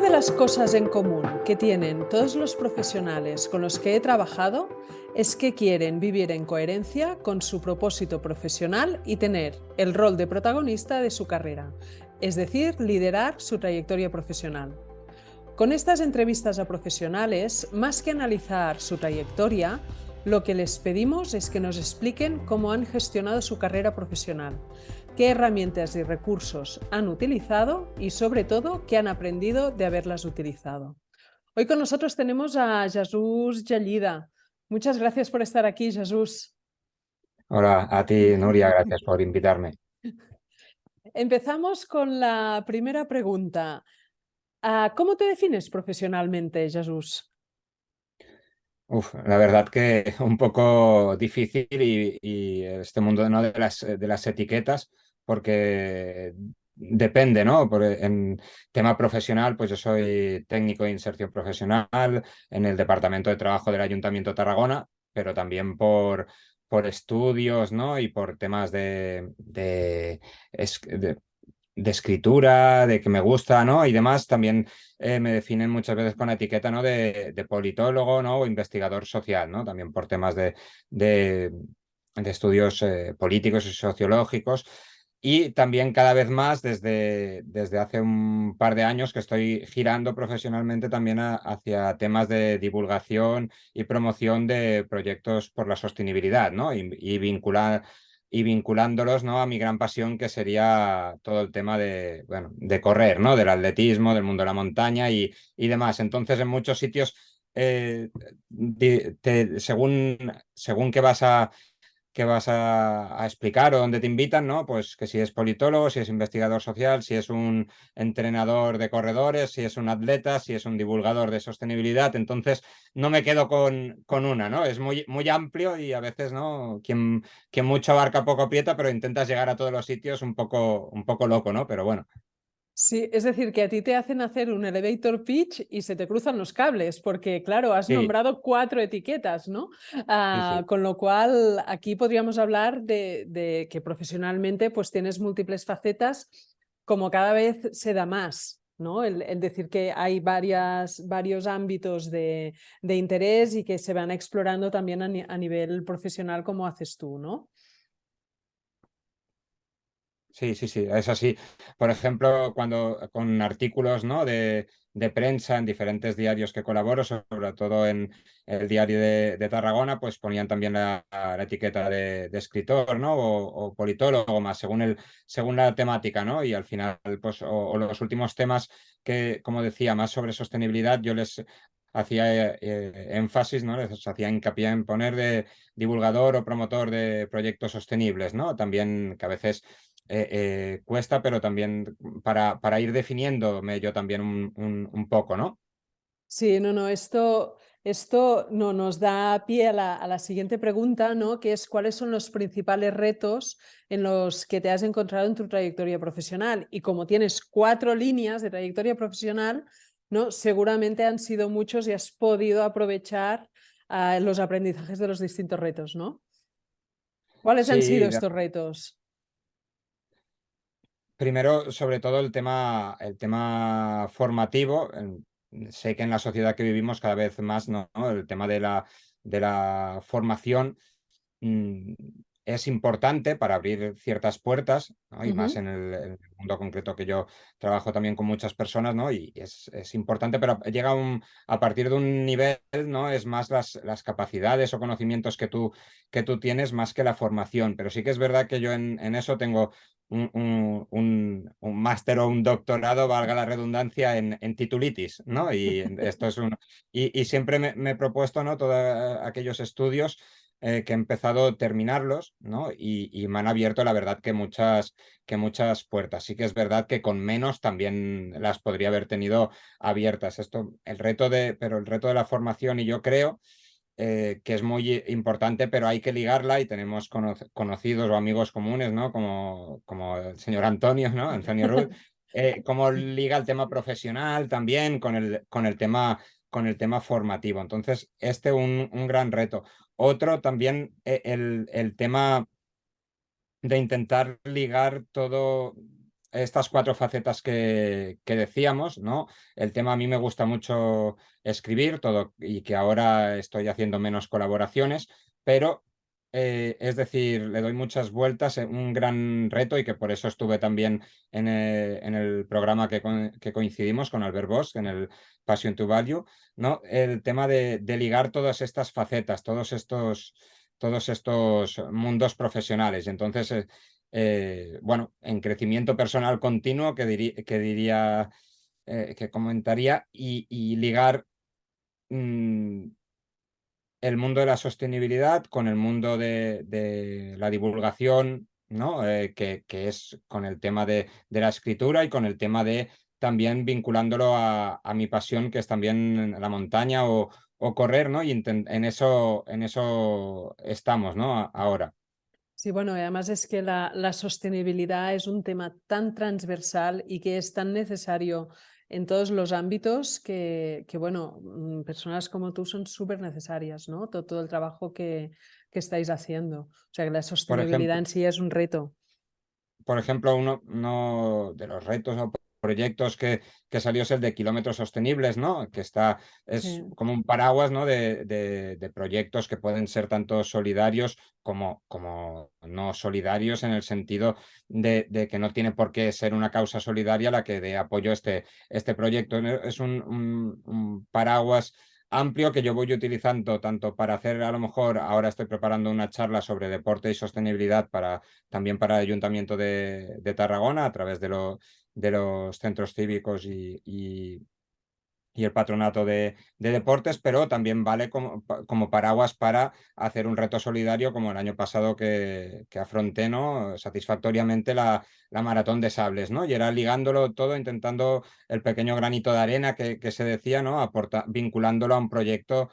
Una de las cosas en común que tienen todos los profesionales con los que he trabajado es que quieren vivir en coherencia con su propósito profesional y tener el rol de protagonista de su carrera, es decir, liderar su trayectoria profesional. Con estas entrevistas a profesionales, más que analizar su trayectoria, lo que les pedimos es que nos expliquen cómo han gestionado su carrera profesional, qué herramientas y recursos han utilizado y, sobre todo, qué han aprendido de haberlas utilizado. Hoy con nosotros tenemos a Jesús Gallida. Muchas gracias por estar aquí, Jesús. Hola, a ti, Nuria, gracias por invitarme. Empezamos con la primera pregunta. ¿Cómo te defines profesionalmente, Jesús? La verdad que un poco difícil y este mundo, ¿no?, de las etiquetas, porque depende, ¿no? En tema profesional, pues yo soy técnico de inserción profesional en el Departamento de Trabajo del Ayuntamiento de Tarragona, pero también por estudios, ¿no? Y por temas de escritura, de que me gusta, ¿no? Y demás, también me definen muchas veces con la etiqueta, ¿no?, de politólogo, ¿no? O investigador social, ¿no? También por temas de, de estudios políticos y sociológicos. Y también cada vez más desde hace un par de años que estoy girando profesionalmente también hacia temas de divulgación y promoción de proyectos por la sostenibilidad, ¿no? Y vinculándolos, ¿no?, a mi gran pasión, que sería todo el tema bueno, de correr, ¿no?, del atletismo, del mundo de la montaña y demás. Entonces, en muchos sitios, según qué vas a explicar o dónde te invitan, ¿no? Pues que si es politólogo, si es investigador social, si es un entrenador de corredores, si es un atleta, si es un divulgador de sostenibilidad. Entonces, no me quedo con una, ¿no? Es muy, muy amplio y a veces, ¿no? Quien mucho abarca poco aprieta, pero intentas llegar a todos los sitios un poco loco, ¿no? Pero bueno. Sí, es decir, que a ti te hacen hacer un elevator pitch y se te cruzan los cables, porque claro, has Sí, nombrado 4 etiquetas, ¿no? sí, sí. Con lo cual, aquí podríamos hablar de que profesionalmente pues tienes múltiples facetas, como cada vez se da más, ¿no? El decir que hay varios ámbitos de interés y que se van explorando también a nivel profesional, como haces tú, ¿no? Sí, sí, sí, es así. Por ejemplo, cuando con artículos, ¿no?, de prensa en diferentes diarios que colaboro, sobre todo en el diario de Tarragona, pues ponían también la etiqueta de escritor, ¿no? O politólogo, más según la temática, ¿no? Y al final, pues, o los últimos temas que, como decía, más sobre sostenibilidad, yo les hacía énfasis, ¿no? Les hacía hincapié en poner de divulgador o promotor de proyectos sostenibles, ¿no? También que a veces cuesta, pero también para ir definiéndome yo también un poco, ¿no? Sí, no, no, esto no, nos da pie a la siguiente pregunta, ¿no? Que es cuáles son los principales retos en los que te has encontrado en tu trayectoria profesional. Y como tienes 4 líneas de trayectoria profesional, ¿no? Seguramente han sido muchos y has podido aprovechar los aprendizajes de los distintos retos, ¿no? ¿Cuáles han sido Sí, estos retos? primero, sobre todo el tema formativo. Sé que en la sociedad que vivimos cada vez más, ¿no?, el tema de la formación mm, es importante para abrir ciertas puertas, ¿no? Y más Ujú. en el mundo concreto que yo trabajo también con muchas personas, ¿no? Y es importante, pero a partir de un nivel, ¿no? Es más las capacidades o conocimientos que tú tienes más que la formación. Pero sí que es verdad que yo en eso tengo un máster o un doctorado, valga la redundancia, en titulitis, ¿no? Y siempre me he propuesto, ¿no?, todos aquellos estudios que he empezado a terminarlos, ¿no? Y me han abierto, la verdad, que muchas puertas. Sí que es verdad que con menos también las podría haber tenido abiertas. Pero el reto de la formación, y yo creo que es muy importante, pero hay que ligarla, y tenemos conocidos o amigos comunes, ¿no? Como el señor Antonio, ¿no? Antonio Ruiz, cómo liga el tema profesional también con el tema formativo. Entonces, un gran reto. Otro también, el tema de intentar ligar todo. estas cuatro facetas que decíamos, ¿no? El tema, a mí me gusta mucho escribir todo y que ahora estoy haciendo menos colaboraciones, pero es decir, le doy muchas vueltas, un gran reto, y que por eso estuve también en el programa que coincidimos con Albert Bosch, en el Passion to Value, ¿no? El tema de ligar todas estas facetas, todos estos mundos profesionales. Entonces, bueno, en crecimiento personal continuo, que comentaría, y ligar mm, el mundo de la sostenibilidad con el mundo de la divulgación, ¿no? Que es con el tema de la escritura, y con el tema de también vinculándolo a mi pasión, que es también la montaña o correr, ¿no? Y en eso estamos, ¿no? Ahora. Sí, bueno, y además es que la sostenibilidad es un tema tan transversal y que es tan necesario en todos los ámbitos que bueno, personas como tú son súper necesarias, ¿no? Todo el trabajo que estáis haciendo. O sea, que la Por sostenibilidad ejemplo, en sí es un reto. uno de los retos o proyectos que salió es el de kilómetros sostenibles, ¿no? Es Sí. como un paraguas, ¿no? De proyectos que pueden ser tanto solidarios como no solidarios, en el sentido de que no tiene por qué ser una causa solidaria la que dé apoyo a este proyecto. Es un paraguas amplio que yo voy utilizando tanto para hacer, a lo mejor ahora estoy preparando una charla sobre deporte y sostenibilidad también para el Ayuntamiento de Tarragona, a través de los centros cívicos y el patronato de deportes, pero también vale como paraguas para hacer un reto solidario, como el año pasado que afronté, ¿no? Satisfactoriamente la maratón de sables, ¿no? Y era ligándolo todo, intentando el pequeño granito de arena que se decía, ¿no? Vinculándolo a un proyecto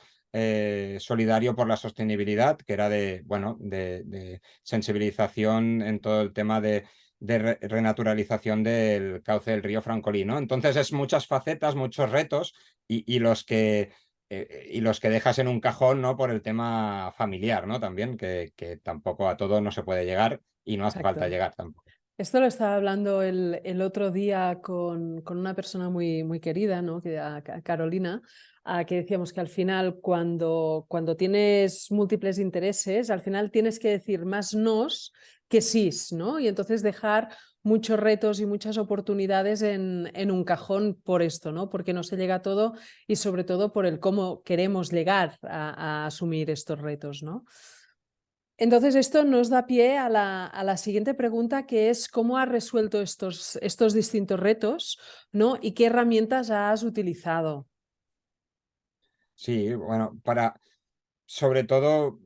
solidario por la sostenibilidad, que era bueno, de sensibilización en todo el tema de renaturalización del cauce del río Francolí, ¿no? Entonces es muchas facetas, muchos retos, y los que dejas en un cajón, ¿no? Por el tema familiar, ¿no? También, que tampoco a todo no se puede llegar, y no hace falta Exacto. llegar tampoco. Esto lo estaba hablando el otro día con una persona muy querida, ¿no? Carolina, que decíamos que al final cuando tienes múltiples intereses, al final tienes que decir más nos que sís, ¿no? Y entonces dejar muchos retos y muchas oportunidades en un cajón por esto, ¿no? Porque no se llega a todo, y sobre todo por el cómo queremos llegar a asumir estos retos, ¿no? Entonces, esto nos da pie a la siguiente pregunta, que es cómo has resuelto estos distintos retos, ¿no? Y qué herramientas has utilizado. Sí, bueno, sobre todo,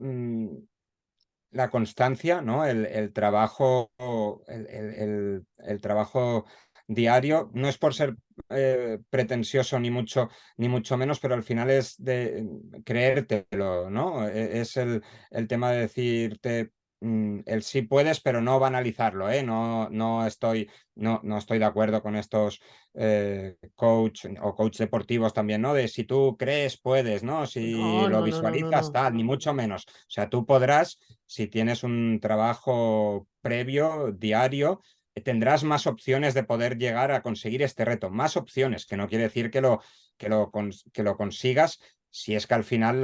la constancia, ¿no? El trabajo, el trabajo diario. No es por ser pretencioso, ni mucho menos, pero al final es de creértelo, ¿no? Es el tema de decirte el sí puedes, pero no banalizarlo, ¿eh? No estoy de acuerdo con estos coach deportivos también, ¿no? De si tú crees, puedes, ¿no? Si No, lo no, no, no, no, visualizas, no. tal, ni mucho menos. O sea, tú podrás, si tienes un trabajo previo, diario, tendrás más opciones de poder llegar a conseguir este reto. Más opciones, que no quiere decir que lo consigas, si es que al final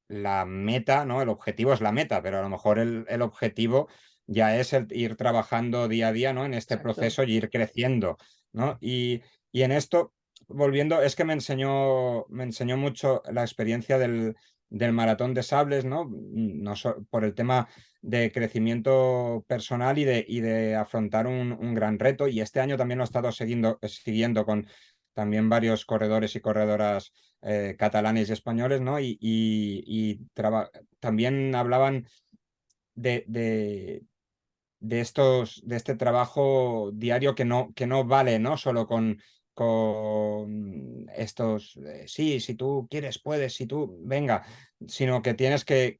la meta, ¿no? El objetivo es la meta, pero a lo mejor el objetivo ya es el ir trabajando día a día, ¿no? En este Exacto. proceso, y ir creciendo, ¿no? Y en esto, volviendo, es que me enseñó mucho la experiencia del maratón de sables, ¿no? Por el tema de crecimiento personal y de afrontar un gran reto. Y este año también lo he estado siguiendo con también varios corredores y corredoras catalanes y españoles, ¿no? También hablaban de, de, de este trabajo diario que no vale, ¿no? Solo con estos, sí, si tú quieres, puedes, si tú, venga, sino que tienes que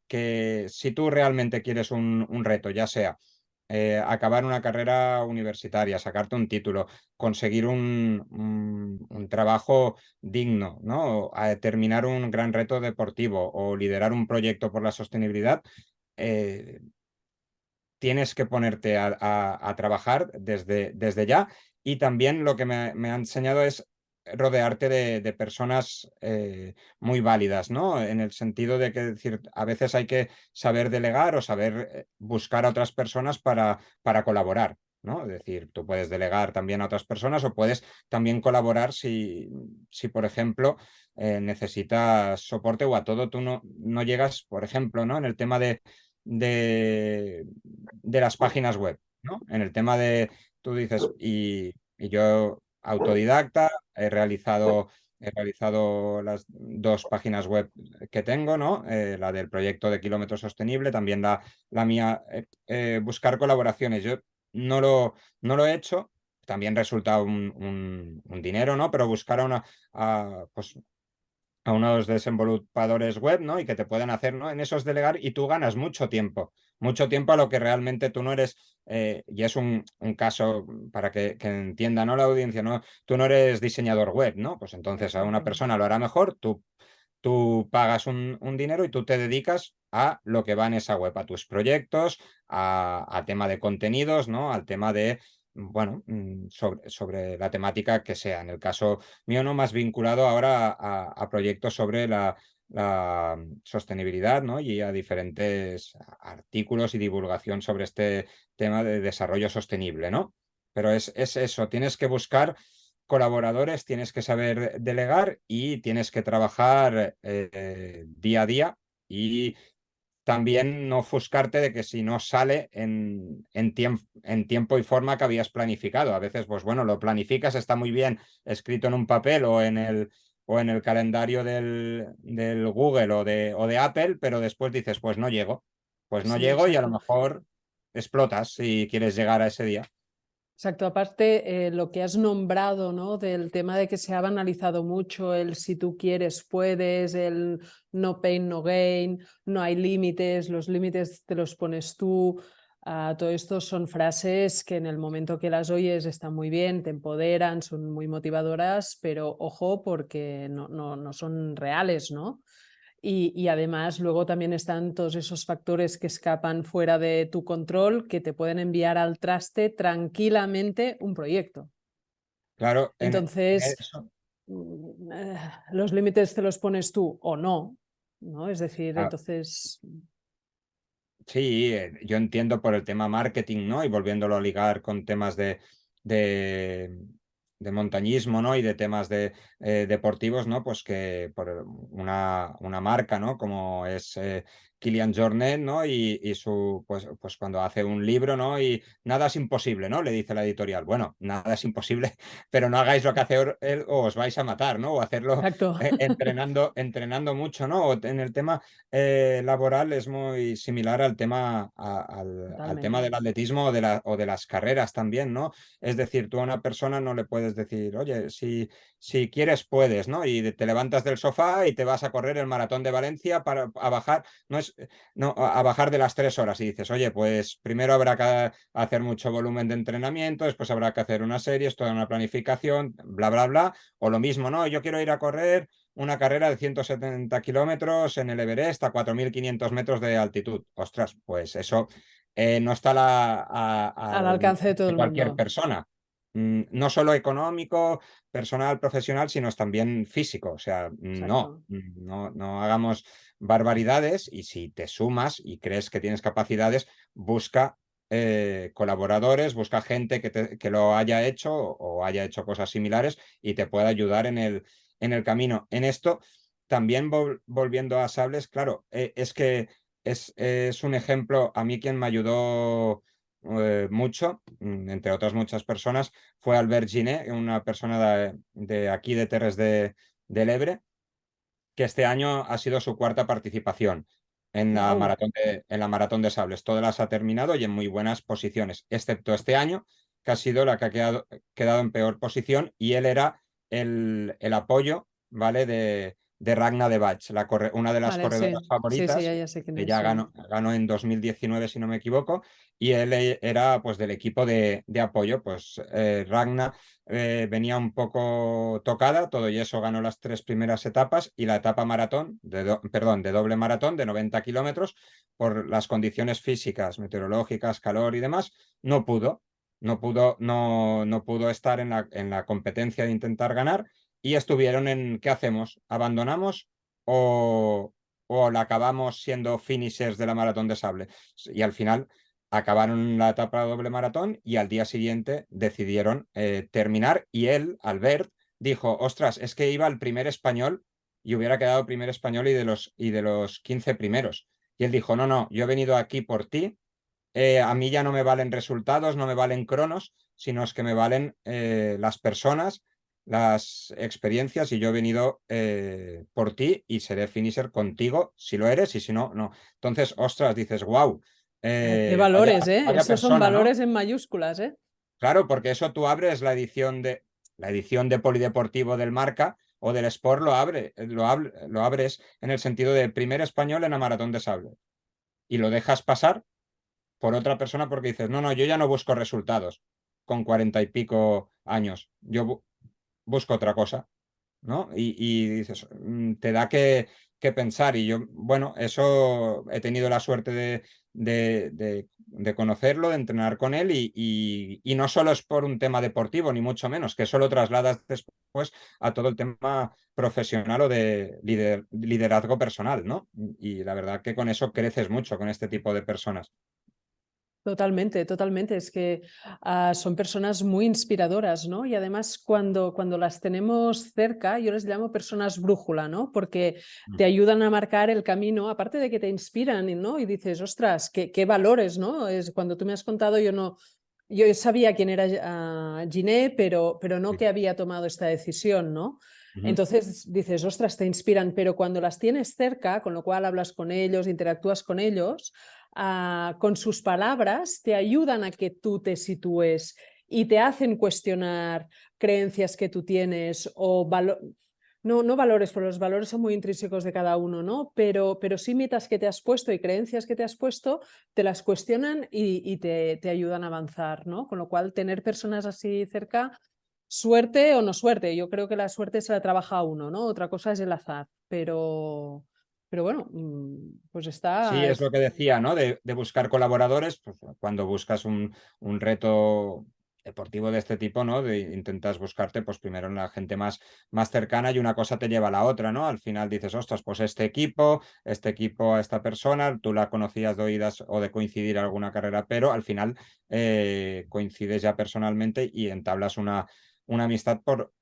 si tú realmente quieres un reto, ya sea acabar una carrera universitaria, sacarte un título, conseguir un trabajo digno, ¿no? Terminar un gran reto deportivo o liderar un proyecto por la sostenibilidad, eh, tienes que ponerte a trabajar desde ya. Y también lo que me ha enseñado es rodearte de personas muy válidas, ¿no? En el sentido de que decir, a veces hay que saber delegar o saber buscar a otras personas para colaborar, ¿no? Es decir, tú puedes delegar también a otras personas o puedes también colaborar si por ejemplo, necesitas soporte o a todo tú no llegas, por ejemplo, ¿no? En el tema de las páginas web, ¿no? En el tema de, tú dices, y yo autodidacta, he realizado las 2 páginas web que tengo, ¿no? La del proyecto de Kilómetro Sostenible, también la mía, buscar colaboraciones. Yo no lo he hecho, también resulta un dinero, ¿no? Pero buscar pues, a unos desenvolupadores web, ¿no? Y que te puedan hacer, ¿no? En eso es delegar y tú ganas mucho tiempo a lo que realmente tú no eres, y es un caso para que entienda, ¿no? La audiencia, ¿no? Tú no eres diseñador web, ¿no? Pues entonces a una Exacto. persona lo hará mejor, tú pagas un dinero y tú te dedicas a lo que va en esa web, a tus proyectos, a tema de contenidos, ¿no? Al tema de, bueno, sobre la temática que sea. En el caso mío, no más vinculado ahora a proyectos sobre la sostenibilidad, ¿no? Y a diferentes artículos y divulgación sobre este tema de desarrollo sostenible, ¿no? Pero es eso, tienes que buscar colaboradores, tienes que saber delegar y tienes que trabajar día a día y también no ofuscarte de que si no sale en tiempo y forma que habías planificado. A veces, pues bueno, lo planificas, está muy bien escrito en un papel o en el calendario del Google o de Apple, pero después dices, pues no llego. Pues no Sí, llego y a lo exacto. mejor explotas si quieres llegar a ese día. Exacto, aparte lo que has nombrado, ¿no? Del tema de que se ha banalizado mucho el si tú quieres, puedes, el no pain, no gain, no hay límites, los límites te los pones tú. Todo esto son frases que en el momento que las oyes están muy bien, te empoderan, son muy motivadoras, pero ojo porque no son reales, ¿no? Y además luego también están todos esos factores que escapan fuera de tu control que te pueden enviar al traste tranquilamente un proyecto. Claro, en Entonces, eso. los límites te los pones tú o no, ¿no? Es decir, Ah, entonces, sí, yo entiendo por el tema marketing, ¿no? Y volviéndolo a ligar con temas de, de montañismo, ¿no? Y de temas deportivos, ¿no? Pues que por una marca, ¿no? Como es Kilian Jornet, ¿no? Y pues cuando hace un libro, ¿no? Y nada es imposible, ¿no? Le dice la editorial, bueno, nada es imposible, pero no hagáis lo que hace él o os vais a matar, ¿no? O hacerlo exacto, entrenando mucho, ¿no? O en el tema laboral es muy similar al tema, al tema totalmente. del atletismo o de las carreras también, ¿no? Es decir, tú a una persona no le puedes decir, oye, si quieres puedes, ¿no? Y te levantas del sofá y te vas a correr el maratón de Valencia a bajar, no, a bajar de las 3 horas y dices, oye, pues primero habrá que hacer mucho volumen de entrenamiento, después habrá que hacer una serie, toda una planificación, bla, bla, bla. O lo mismo, ¿no? Yo quiero ir a correr una carrera de 170 kilómetros en el Everest a 4.500 metros de altitud. Ostras, pues eso no está Al al alcance de todo de el cualquier mundo. persona. No solo económico, personal, profesional, sino también físico. O sea, no, Exacto. no hagamos barbaridades y si te sumas y crees que tienes capacidades, busca colaboradores, busca gente que lo haya hecho o haya hecho cosas similares y te pueda ayudar en el camino. En esto, también volviendo a Sables, claro, es que es un ejemplo, a mí quien me ayudó mucho, entre otras muchas personas, fue Albert Giné, una persona de aquí de Terres del Ebre, que este año ha sido su cuarta participación en la Wow. maratón de Sables. Todas las ha terminado y en muy buenas posiciones, excepto este año, que ha sido la que ha quedado en peor posición y él era el apoyo, ¿vale? de Ragna de Bach, una de las Vale, sí, corredoras sí, sí, favoritas. ya sé quién es, Ella sí. ganó en 2019, si no me equivoco, y él era pues del equipo de apoyo. Pues Ragna venía un poco tocada, todo y eso ganó las 3 primeras etapas, y la etapa maratón, perdón, de doble maratón de 90 kilómetros, por las condiciones físicas, meteorológicas, calor y demás, no pudo. No pudo estar en la competencia de intentar ganar, y estuvieron en ¿qué hacemos? ¿Abandonamos o la acabamos siendo finishers de la maratón de sable? Y al final acabaron la etapa doble maratón, y al día siguiente decidieron terminar, y él, Albert, dijo, ostras, es que iba el primer español y hubiera quedado primer español y de los 15 primeros. Y él dijo, no, no, yo he venido aquí por ti. A mí ya no me valen resultados, no me valen cronos, sino es que me valen las personas, las experiencias, y yo he venido por ti y seré finisher contigo si lo eres, y si no, no. Entonces, ostras, dices, wow, Qué vaya, valores, ¿eh? vaya Esos son persona, ¿no? valores en mayúsculas, ¿eh? Claro, porque eso tú abres la edición de Polideportivo del Marca o del Sport, lo abres en el sentido de primer español en la maratón de sable, y lo dejas pasar por otra persona porque dices, no, no, yo ya no busco resultados con 40 y pico años, yo busco otra cosa, ¿no? Y dices, te da que pensar, y yo, bueno, eso he tenido la suerte de conocerlo, de entrenar con él, y no solo es por un tema deportivo, ni mucho menos, que eso lo trasladas después a todo el tema profesional o de liderazgo personal, ¿no? Y la verdad que con eso creces mucho con este tipo de personas. Totalmente, totalmente. Es que son personas muy inspiradoras, ¿no? Y además cuando las tenemos cerca, yo les llamo personas brújula, ¿no? Porque te ayudan a marcar el camino, aparte de que te inspiran, ¿no? Y dices, ostras, qué valores, ¿no? Es, cuando tú me has contado, yo sabía quién era Giné, pero no Sí. que había tomado esta decisión, ¿no? Ujú. Entonces dices, ostras, te inspiran, pero cuando las tienes cerca, con lo cual hablas con ellos, interactúas con ellos, con sus palabras te ayudan a que tú te sitúes y te hacen cuestionar creencias que tú tienes o no valores, porque los valores son muy intrínsecos de cada uno, ¿no? Pero sí metas que te has puesto y creencias que te has puesto, te las cuestionan y te ayudan a avanzar, ¿no? Con lo cual, tener personas así cerca, suerte o no suerte, yo creo que la suerte se la trabaja uno, ¿no? Otra cosa es el azar, pero bueno, pues Sí, está. es lo que decía, ¿no? De buscar colaboradores, pues cuando buscas un reto deportivo de este tipo, ¿no? Intentas buscarte, pues primero en la gente más cercana, y una cosa te lleva a la otra, ¿no? Al final dices, ostras, pues este equipo a esta persona, tú la conocías de oídas o de coincidir en alguna carrera, pero al final coincides ya personalmente y entablas una amistad por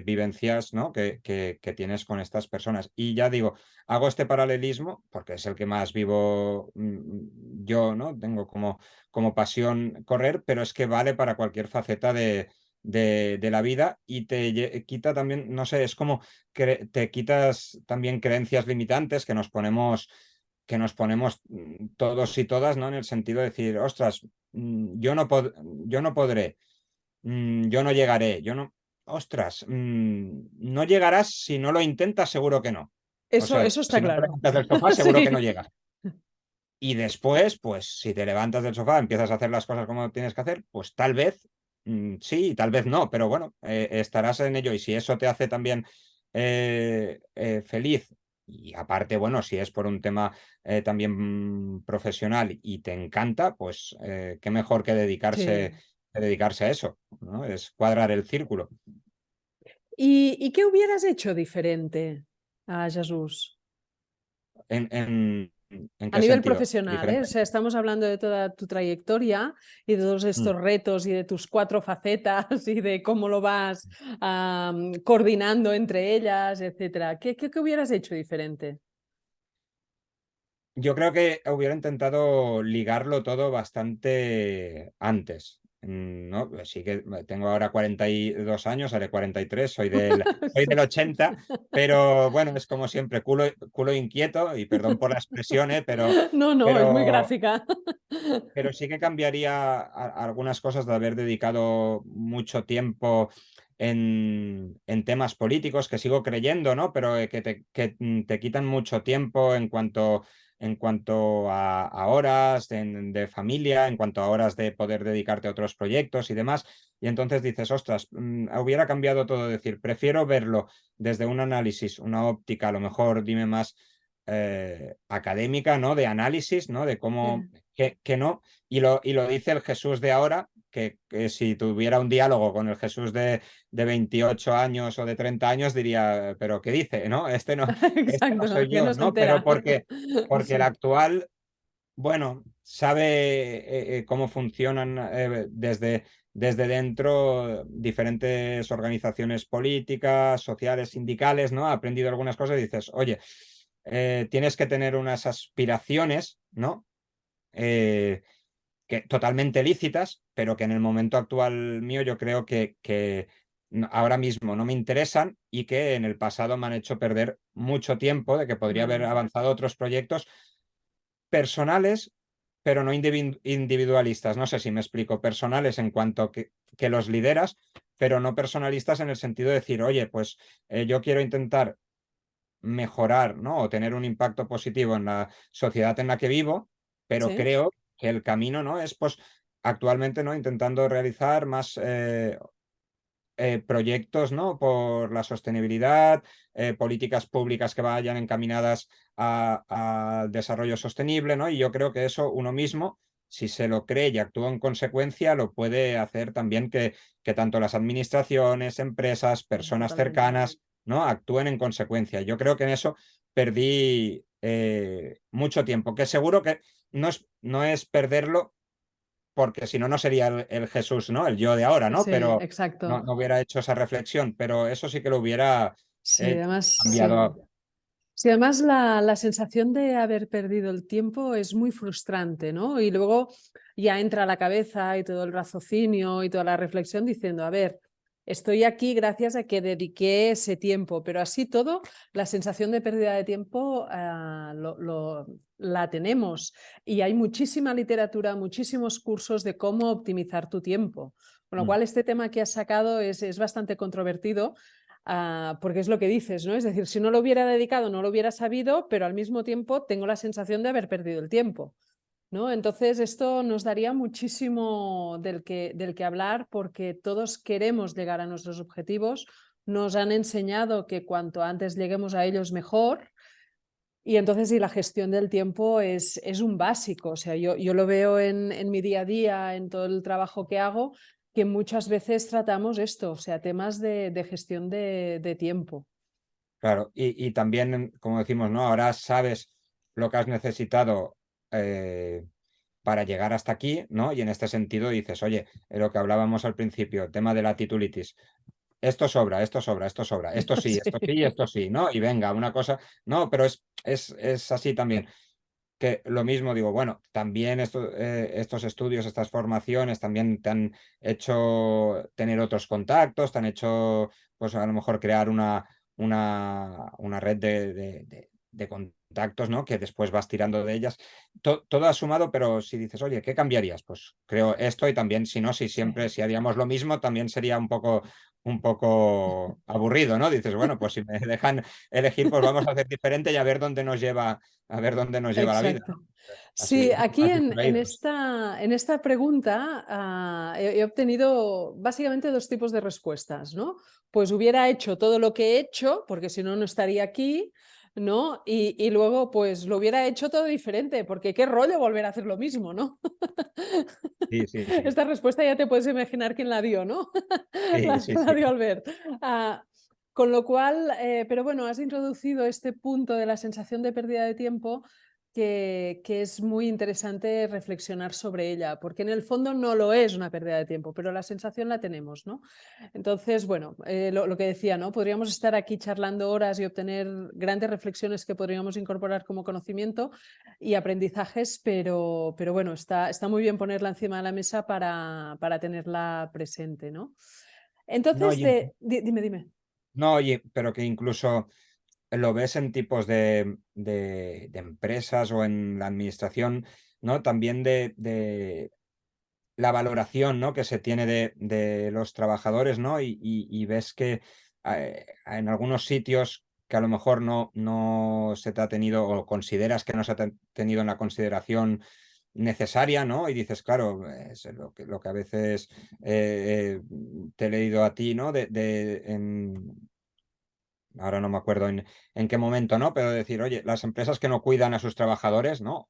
vivencias, ¿no? Que tienes con estas personas. Y ya digo, hago este paralelismo porque es el que más vivo yo, ¿no? Tengo como pasión correr, pero es que vale para cualquier faceta de la vida, y quita también, no sé, es como que te quitas también creencias limitantes que nos ponemos todos y todas, ¿no? En el sentido de decir, ostras, yo no podré, yo no llegaré, yo no. Ostras, no llegarás si no lo intentas, seguro que no. O sea, Eso está si no te claro. levantas del sofá, seguro que no Sí. llegas. Y después, pues si te levantas del sofá, empiezas a hacer las cosas como tienes que hacer, pues tal vez sí, y tal vez no, pero bueno, estarás en ello. Y si eso te hace también feliz, y aparte, bueno, si es por un tema también profesional y te encanta, pues qué mejor Sí. que dedicarse a eso, ¿no? Es cuadrar el círculo. ¿Y qué hubieras hecho diferente a Jesús? ¿En A qué nivel sentido? profesional, ¿eh? O Diferente. sea, estamos hablando de toda tu trayectoria y de todos Mm. estos retos y de tus cuatro facetas y de cómo lo vas coordinando entre ellas, etcétera. ¿Qué hubieras hecho diferente? Yo creo que hubiera intentado ligarlo todo bastante antes, ¿no? Pues sí que tengo ahora 42 años, haré 43, soy del 80, pero bueno, es como siempre, culo inquieto, y perdón por la expresión, No, no, es muy pero, gráfica. pero sí que cambiaría algunas cosas de haber dedicado mucho tiempo. en temas políticos, que sigo creyendo, ¿no? Pero que te quitan mucho tiempo en cuanto a horas de familia, en cuanto a horas de poder dedicarte a otros proyectos y demás. Y entonces dices, ostras, hubiera cambiado todo, decir, prefiero verlo desde un análisis, una óptica, a lo mejor, dime más académica, ¿no? De análisis, ¿no? De cómo, Sí. que no. Y lo dice el Jesús de ahora, que si tuviera un diálogo con el Jesús de 28 años o de 30 años, diría, pero ¿qué dice? ¿No? Este no Exacto, soy que yo, no se ¿no? Pero entera. porque el Sí, actual, bueno, sabe cómo funcionan desde dentro diferentes organizaciones políticas, sociales, sindicales, ¿no? Ha aprendido algunas cosas y dices, oye, tienes que tener unas aspiraciones, ¿no? Eh, totalmente lícitas, pero que en el momento actual mío yo creo que ahora mismo no me interesan y que en el pasado me han hecho perder mucho tiempo, de que podría haber vale. avanzado otros proyectos personales, pero no individualistas. No sé si me explico. Personales en cuanto que los lideras, pero no personalistas en el sentido de decir, oye, pues yo quiero intentar mejorar, ¿no? O tener un impacto positivo en la sociedad en la que vivo, pero Sí, creo que el camino, ¿no? Es pues actualmente, ¿no? Intentando realizar más proyectos, ¿no? Por la sostenibilidad, políticas públicas que vayan encaminadas al desarrollo sostenible, ¿no? Y yo creo que eso uno mismo, si se lo cree y actúa en consecuencia, lo puede hacer también que tanto las administraciones, empresas, personas totalmente. cercanas, ¿no? Actúen en consecuencia. Yo creo que en eso perdí mucho tiempo, que seguro que no es perderlo porque si no, no sería el Jesús, ¿no? El yo de ahora, ¿no? Sí, Pero no, exacto. no hubiera hecho esa reflexión, pero eso sí que lo hubiera Sí, además, sí. cambiado. Sí, además la sensación de haber perdido el tiempo es muy frustrante, ¿no? Y luego ya entra a la cabeza y todo el raciocinio y toda la reflexión diciendo, a ver, estoy aquí gracias a que dediqué ese tiempo, pero así todo, la sensación de pérdida de tiempo la tenemos. Y hay muchísima literatura, muchísimos cursos de cómo optimizar tu tiempo. Con lo Mm. cual, este tema que has sacado es bastante controvertido. Porque es lo que dices, ¿no? Es decir, si no lo hubiera dedicado, no lo hubiera sabido, pero al mismo tiempo tengo la sensación de haber perdido el tiempo, ¿no? Entonces, esto nos daría muchísimo del que hablar porque todos queremos llegar a nuestros objetivos, nos han enseñado que cuanto antes lleguemos a ellos mejor. Y entonces, y la gestión del tiempo es un básico. O sea, yo lo veo en mi día a día, en todo el trabajo que hago, que muchas veces tratamos esto, o sea, temas de gestión de tiempo. Claro, y también, como decimos, ¿no? Ahora sabes lo que has necesitado eh, para llegar hasta aquí, ¿no? Y en este sentido dices, oye, lo que hablábamos al principio, tema de la titulitis, esto sobra, esto sobra, esto sobra, esto Sí, sí, esto sí, ¿no? Y venga, una cosa, no, pero es así también. Que lo mismo digo, bueno, también estos estudios, estas formaciones también te han hecho tener otros contactos, te han hecho, pues a lo mejor crear una red de contactos, ¿no? Que después vas tirando de ellas. Todo ha sumado, pero si dices, oye, ¿qué cambiarías? Pues creo esto y también, si no, si siempre, sí. si haríamos lo mismo, también sería un poco aburrido, ¿no? Dices, bueno, pues si me dejan elegir, pues vamos a hacer diferente y a ver dónde nos lleva la vida, Exacto. ¿no? Sí, Así, aquí más en distraídos. esta pregunta he obtenido básicamente dos tipos de respuestas, ¿no? Pues hubiera hecho todo lo que he hecho, porque si no, no estaría aquí, ¿no? Y luego, pues lo hubiera hecho todo diferente, porque qué rollo volver a hacer lo mismo, ¿no? Sí, sí, sí. Esta respuesta ya te puedes imaginar quién la dio, ¿no? Sí, La, sí, la sí. dio Albert. Ah, con lo cual, pero bueno, has introducido este punto de la sensación de pérdida de tiempo que es muy interesante reflexionar sobre ella, porque en el fondo no lo es una pérdida de tiempo, pero la sensación la tenemos, ¿no? Entonces, bueno, lo que decía, ¿no? Podríamos estar aquí charlando horas y obtener grandes reflexiones que podríamos incorporar como conocimiento y aprendizajes, pero bueno, está muy bien ponerla encima de la mesa para tenerla presente, ¿no? No, Entonces, oye, dime. no, oye, pero que incluso lo ves en tipos de empresas o en la administración, ¿no? También de la valoración, ¿no?, que se tiene de los trabajadores, ¿no? Y ves que en algunos sitios que a lo mejor no se te ha tenido o consideras que no se te ha tenido en la consideración necesaria, ¿no? Y dices, claro, es lo que a veces te he leído a ti, ¿no? Ahora no me acuerdo en qué momento, ¿no? Pero decir, oye, las empresas que no cuidan a sus trabajadores, ¿no?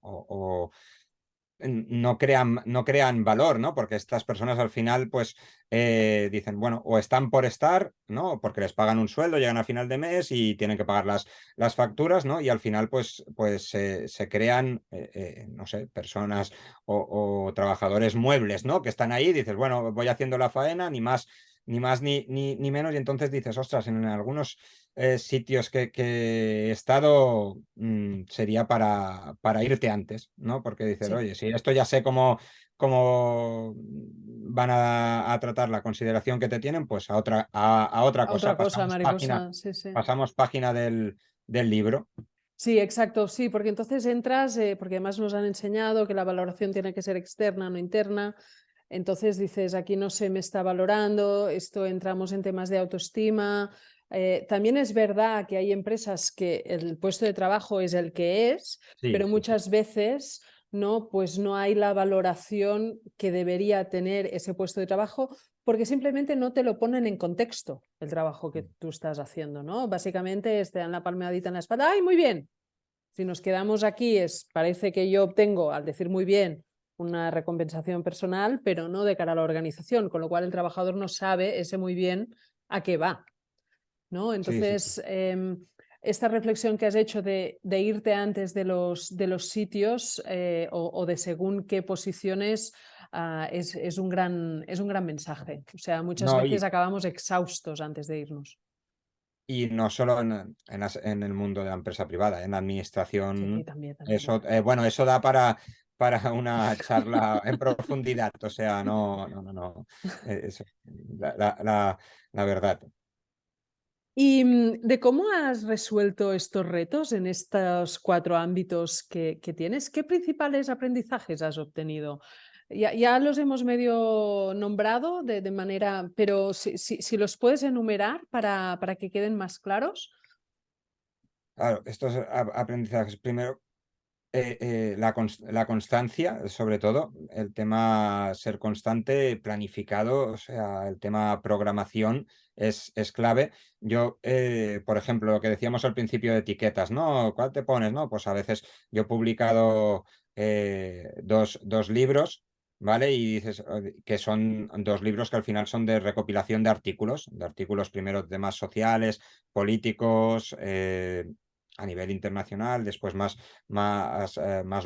No crean valor, ¿no? Porque estas personas al final, pues, dicen, bueno, o están por estar, ¿no? Porque les pagan un sueldo, llegan a final de mes y tienen que pagar las facturas, ¿no? Y al final, pues se crean, no sé, personas o trabajadores muebles, ¿no? Que están ahí, dices, bueno, voy haciendo la faena, ni más ni menos, y entonces dices, ostras, en algunos sitios que he estado, sería para irte antes, ¿no? Porque dices, Sí, oye, si esto ya sé cómo van a tratar la consideración que te tienen, pues a otra a otra cosa, cosa, pasamos página, mariposa, sí, sí. pasamos página del libro. Sí, exacto, sí, porque entonces entras, porque además nos han enseñado que la valoración tiene que ser externa, no interna. Entonces dices, aquí no se me está valorando, esto entramos en temas de autoestima. También es verdad que hay empresas que el puesto de trabajo es el que es, Sí, pero sí, sí. muchas veces no, pues no hay la valoración que debería tener ese puesto de trabajo porque simplemente no te lo ponen en contexto el trabajo que tú estás haciendo, ¿no? Básicamente te dan la palmadita en la espalda, ¡ay, muy bien! Si nos quedamos aquí, parece que yo obtengo, al decir muy bien, una recompensación personal, pero no de cara a la organización, con lo cual el trabajador no sabe ese muy bien a qué va, ¿no? Sí, sí, sí. Entonces, esta reflexión que has hecho de irte antes de los sitios o de según qué posiciones es un gran mensaje. O sea, muchas No, veces acabamos exhaustos antes de irnos. y no solo en el mundo de la empresa privada, en la Sí, administración, también, también. eso, bueno, eso da para una charla en profundidad, o sea, no, no, no, no, eso, la verdad. ¿Y de cómo has resuelto estos retos en estos 4 ámbitos que tienes? ¿Qué principales aprendizajes has obtenido? Ya los hemos medio nombrado de manera, pero si los puedes enumerar para que queden más claros. Claro, estos aprendizajes, primero, la constancia, sobre todo, el tema ser constante, planificado, o sea, el tema programación es clave. Yo, por ejemplo, lo que decíamos al principio de etiquetas, ¿no? ¿Cuál te pones? ¿No? Pues a veces yo he publicado dos libros. ¿Vale? Y dices que son 2 libros que al final son de recopilación de artículos primero de temas sociales, políticos, a nivel internacional, después más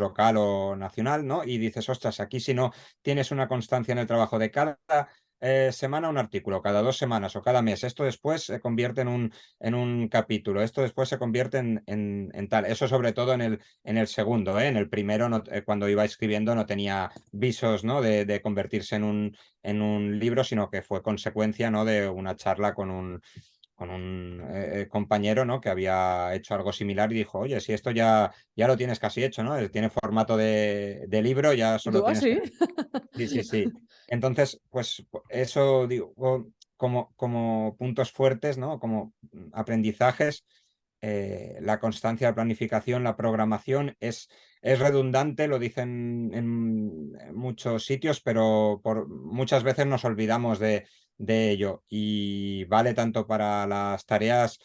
local o nacional, ¿no? Y dices, ostras, aquí si no tienes una constancia en el trabajo de cada semana un artículo, cada 2 semanas o cada mes, esto después se convierte en un capítulo, esto después se convierte en tal. Eso sobre todo en el segundo, ¿eh? En el primero, cuando iba escribiendo, no tenía visos, ¿no? de convertirse en un libro, sino que fue consecuencia, ¿no? de una charla con un compañero, ¿no? que había hecho algo similar y dijo, oye, si esto ya lo tienes casi hecho, ¿no? Tiene formato de libro, ya Y solo tú, tienes que... sí. Sí, sí, sí. Entonces, pues eso digo, como puntos fuertes, ¿no? Como aprendizajes, la constancia, la planificación, la programación es redundante, lo dicen en muchos sitios, pero muchas veces nos olvidamos de ello y vale tanto para las tareas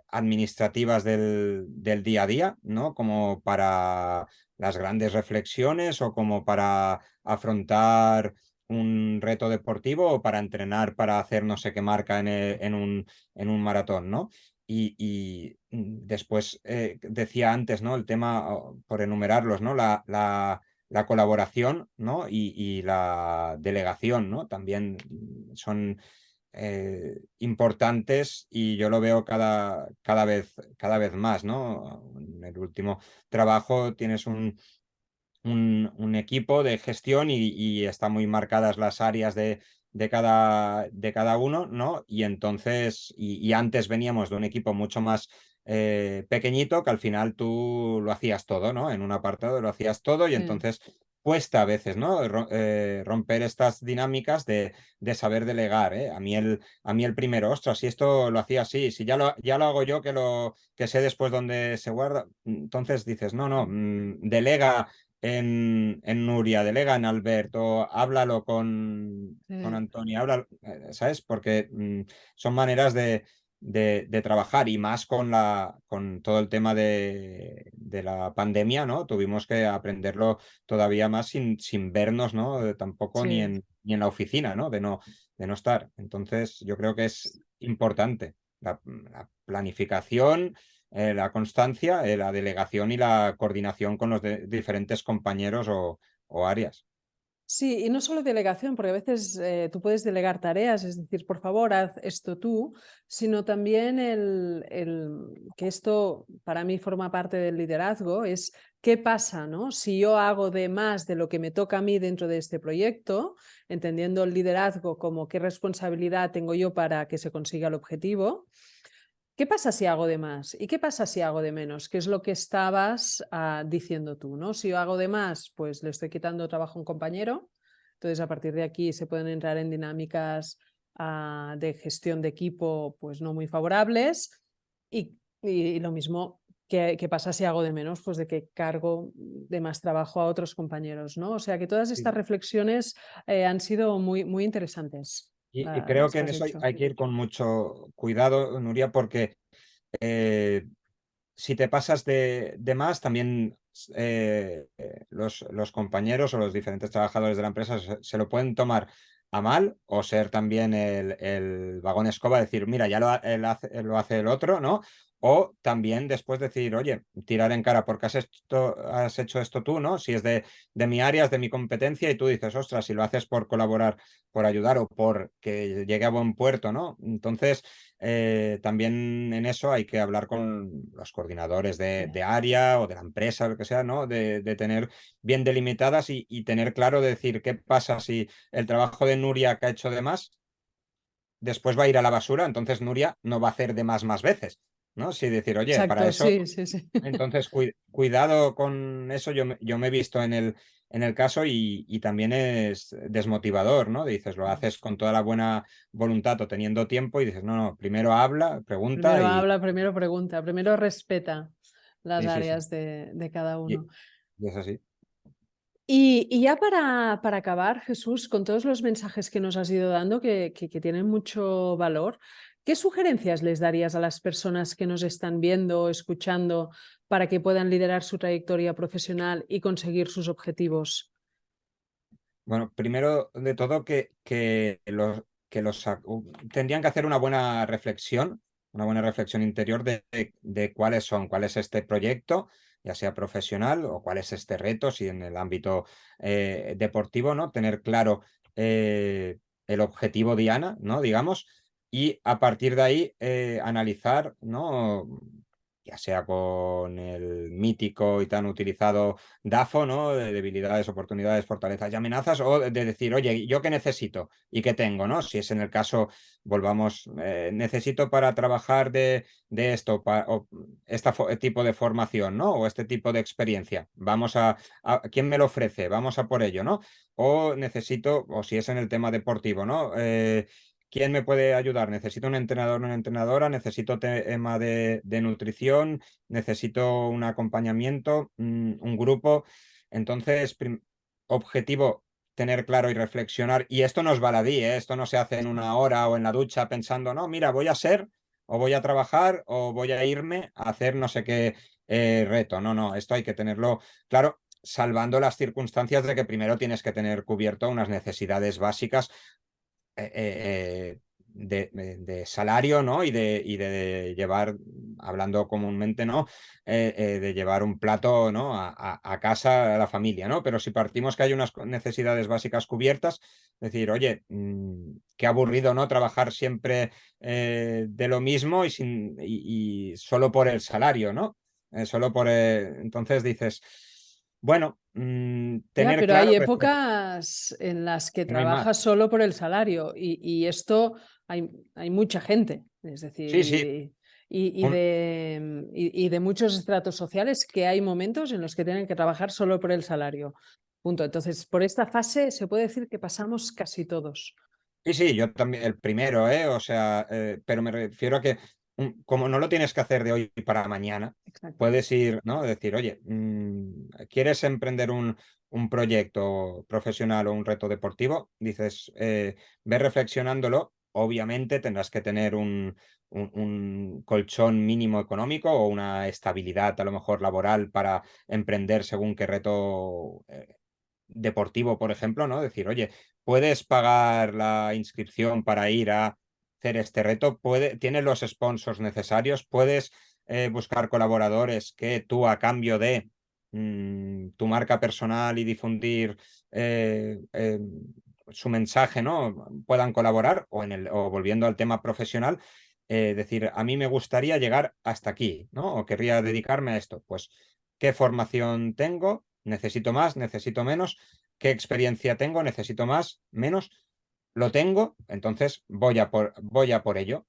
administrativas del día a día, ¿no? Como para las grandes reflexiones o como para afrontar un reto deportivo o para entrenar para hacer no sé qué marca en un maratón, ¿no? Y después decía antes, ¿no? El tema, por enumerarlos, ¿no? La colaboración, ¿no? Y la delegación, ¿no? También son importantes y yo lo veo cada vez más, ¿no? En el último trabajo tienes un equipo de gestión y están muy marcadas las áreas de cada uno, ¿no? Y entonces, y antes veníamos de un equipo mucho más pequeñito que al final tú lo hacías todo, ¿no? En un apartado lo hacías todo y Sí. entonces cuesta a veces, ¿no? Romper estas dinámicas de saber delegar, ¿eh? A mí el primero, ostras, si esto lo hacía así, si ya lo hago yo, que sé después dónde se guarda, entonces dices, no, no, delega en Nuria, delega en Alberto, háblalo con Antonio, habla, ¿sabes? Porque son maneras de trabajar y más con todo el tema de la pandemia, ¿no? Tuvimos que aprenderlo todavía más sin vernos, ¿no? Tampoco ni Sí. en la oficina, ¿no? De no estar. Entonces, yo creo que es importante la planificación, la constancia, la delegación y la coordinación con los diferentes compañeros o áreas. Sí, y no solo delegación, porque a veces tú puedes delegar tareas, es decir, por favor, haz esto tú, sino también que esto para mí forma parte del liderazgo, es qué pasa, ¿no? Si yo hago de más de lo que me toca a mí dentro de este proyecto, entendiendo el liderazgo como qué responsabilidad tengo yo para que se consiga el objetivo. ¿Qué pasa si hago de más? ¿Y qué pasa si hago de menos? ¿Qué es lo que estabas diciendo tú, ¿no? Si yo hago de más, pues le estoy quitando trabajo a un compañero. Entonces, a partir de aquí se pueden entrar en dinámicas de gestión de equipo, pues no muy favorables. Y lo mismo, ¿qué pasa si hago de menos? Pues de que cargo de más trabajo a otros compañeros, ¿no? O sea que todas estas Sí. reflexiones han sido muy, muy interesantes, Y creo las que que en has eso hay, hecho. hay que ir con mucho cuidado, Nuria, porque eh, si te pasas de más, también los compañeros o los diferentes trabajadores de la empresa se lo pueden tomar a mal o ser también el vagón escoba, decir, mira, ya lo hace el otro, ¿no? O también después decir, oye, tirar en cara porque has hecho esto tú, ¿no? Si es de mi área, es de mi competencia y tú dices, ostras, si lo haces por colaborar, por ayudar o por que llegue a buen puerto, ¿no? Entonces también en eso hay que hablar con los coordinadores de área o de la empresa, lo que sea, ¿no? De tener bien delimitadas y tener claro de decir qué pasa si el trabajo de Nuria que ha hecho de más, después va a ir a la basura, entonces Nuria no va a hacer de más veces, ¿no? Si decir, oye, para Exacto, eso sí, sí, sí. entonces, cuidado con eso. Yo me he visto en el caso y también es desmotivador, ¿no? Dices, lo haces con toda la buena voluntad o teniendo tiempo y dices, no, no, primero habla, pregunta Primero y habla, primero pregunta, primero respeta las sí, sí, sí. áreas de cada Y, uno. y es así. Y ya para acabar, Jesús, con todos los mensajes que nos has ido dando, que tienen mucho valor, ¿qué sugerencias les darías a las personas que nos están viendo o escuchando para que puedan liderar su trayectoria profesional y conseguir sus objetivos? Bueno, primero de todo tendrían que hacer una buena reflexión interior de cuál es este proyecto, ya sea profesional o cuál es este reto, si en el ámbito deportivo, ¿no? Tener claro el objetivo diana, ¿no? Digamos, y a partir de ahí analizar, ¿no? Ya sea con el mítico y tan utilizado DAFO, ¿no? De debilidades, oportunidades, fortalezas y amenazas, o de decir, oye, ¿yo qué necesito y qué tengo, ¿no? Si es en el caso, volvamos, necesito para trabajar de esto, o tipo de formación, ¿no? O este tipo de experiencia. ¿Quién me lo ofrece? Vamos a por ello, ¿no? O necesito, o si es en el tema deportivo, ¿no? ¿Quién me puede ayudar? Necesito un entrenador, una entrenadora, necesito tema de nutrición, necesito un acompañamiento, un grupo. Entonces, objetivo, tener claro y reflexionar. Y esto no es baladí, ¿eh? Esto no se hace en una hora o en la ducha pensando, no, mira, voy a ser, o voy a trabajar, o voy a irme a hacer no sé qué reto. No, no, esto hay que tenerlo claro, salvando las circunstancias de que primero tienes que tener cubierto unas necesidades básicas de salario, ¿no? Y de llevar, hablando comúnmente, ¿no? De llevar un plato, ¿no? A casa a la familia, ¿no? Pero si partimos que hay unas necesidades básicas cubiertas, decir, oye, qué aburrido, ¿no? Trabajar siempre de lo mismo y solo por el salario, ¿no? Entonces dices, bueno, Ya, tener pero hay claro épocas en las que que no hay más. trabajas solo por el salario y esto hay mucha gente, es decir, Sí, sí. y de muchos estratos sociales que hay momentos en los que tienen que trabajar solo por el salario. Punto. Entonces, por esta fase se puede decir que pasamos casi todos. Sí, sí, yo también, el primero, o sea, pero me refiero a que como no lo tienes que hacer de hoy para mañana, Exacto. puedes ir, ¿no? Decir, oye, ¿quieres emprender un proyecto profesional o un reto deportivo? Dices, ve reflexionándolo. Obviamente tendrás que tener un colchón mínimo económico o una estabilidad a lo mejor laboral para emprender según qué reto deportivo, por ejemplo, ¿no? Decir, oye, puedes pagar la inscripción para ir a hacer este reto, tienes los sponsors necesarios, puedes buscar colaboradores que tú a cambio de tu marca personal y difundir su mensaje, ¿no? Puedan colaborar o volviendo al tema profesional, decir, a mí me gustaría llegar hasta aquí, ¿no? O querría dedicarme a esto. Pues, ¿qué formación tengo? ¿Necesito más? ¿Necesito menos? ¿Qué experiencia tengo? ¿Necesito más? ¿Menos? Lo tengo, entonces voy a por ello.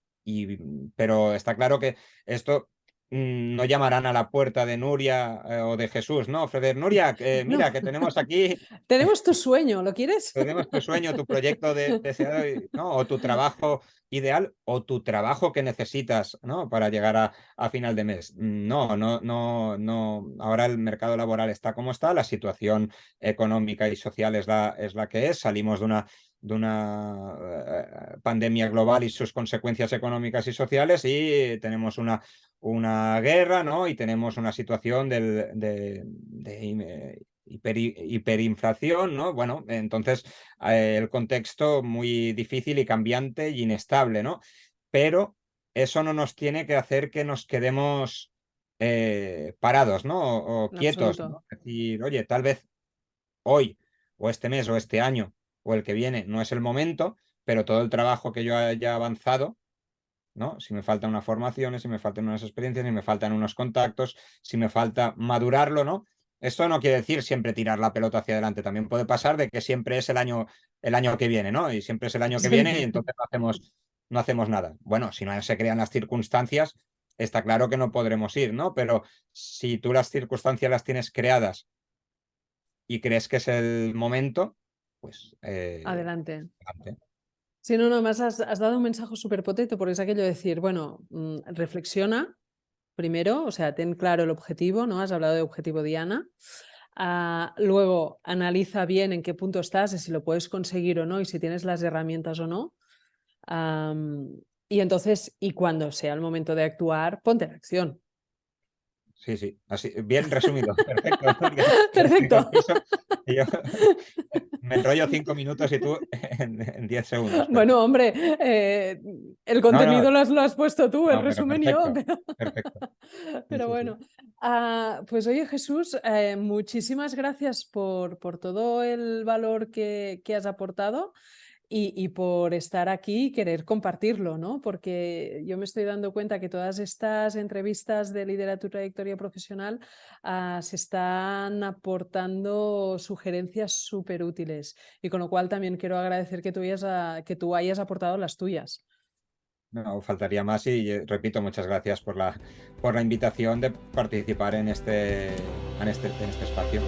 Pero está claro que esto no llamarán a la puerta de Nuria o de Jesús, ¿no? Ofrecer, Nuria, No, mira, que tenemos aquí, tenemos tu sueño, ¿lo quieres? tenemos tu sueño, tu proyecto deseado, ¿no? O tu trabajo ideal o tu trabajo que necesitas, ¿no? Para llegar a final de mes. No, no, no, no. Ahora el mercado laboral está como está, la situación económica y social es la que es. Salimos de una pandemia global y sus consecuencias económicas y sociales y tenemos una guerra, ¿no? Y tenemos una situación de hiperinflación, ¿no? Bueno, entonces el contexto muy difícil y cambiante y inestable, ¿no? Pero eso no nos tiene que hacer que nos quedemos parados, ¿no? O En quietos, absoluto. ¿no? Es decir, oye, tal vez hoy o este mes o este año o el que viene no es el momento, pero todo el trabajo que yo haya avanzado, ¿no? Si me faltan unas formaciones, si me faltan unas experiencias, si me faltan unos contactos, si me falta madurarlo, ¿no? Esto no quiere decir siempre tirar la pelota hacia adelante. También puede pasar de que siempre es el año que viene, ¿no? Y siempre es el año que viene y Sí. entonces no hacemos nada. Bueno, si no se crean las circunstancias, está claro que no podremos ir, ¿no? Pero si tú las circunstancias las tienes creadas y crees que es el momento, pues Adelante. adelante. Sí, no, no, más has dado un mensaje súper potente porque es aquello de decir, bueno, reflexiona primero, o sea, ten claro el objetivo, ¿no? Has hablado de objetivo Diana. Luego, analiza bien en qué punto estás y si lo puedes conseguir o no y si tienes las herramientas o no. Y entonces, y cuando sea el momento de actuar, ponte en acción. Sí, sí, así, bien resumido, perfecto, Nuria, muy Perfecto. conciso. Y yo me enrollo 5 minutos y tú en 10 segundos, Bueno, perfecto. hombre, el No, no, contenido lo has puesto tú, el no, pero resumen yo, perfecto, perfecto. Sí, pero sí, sí. bueno. Pues oye, Jesús, muchísimas gracias por todo el valor que has aportado. Y por estar aquí y querer compartirlo, ¿no? Porque yo me estoy dando cuenta que todas estas entrevistas de Lidera tu trayectoria profesional se están aportando sugerencias súper útiles y con lo cual también quiero agradecer que tú hayas aportado las tuyas. No, faltaría más y repito, muchas gracias por la invitación de participar en este espacio.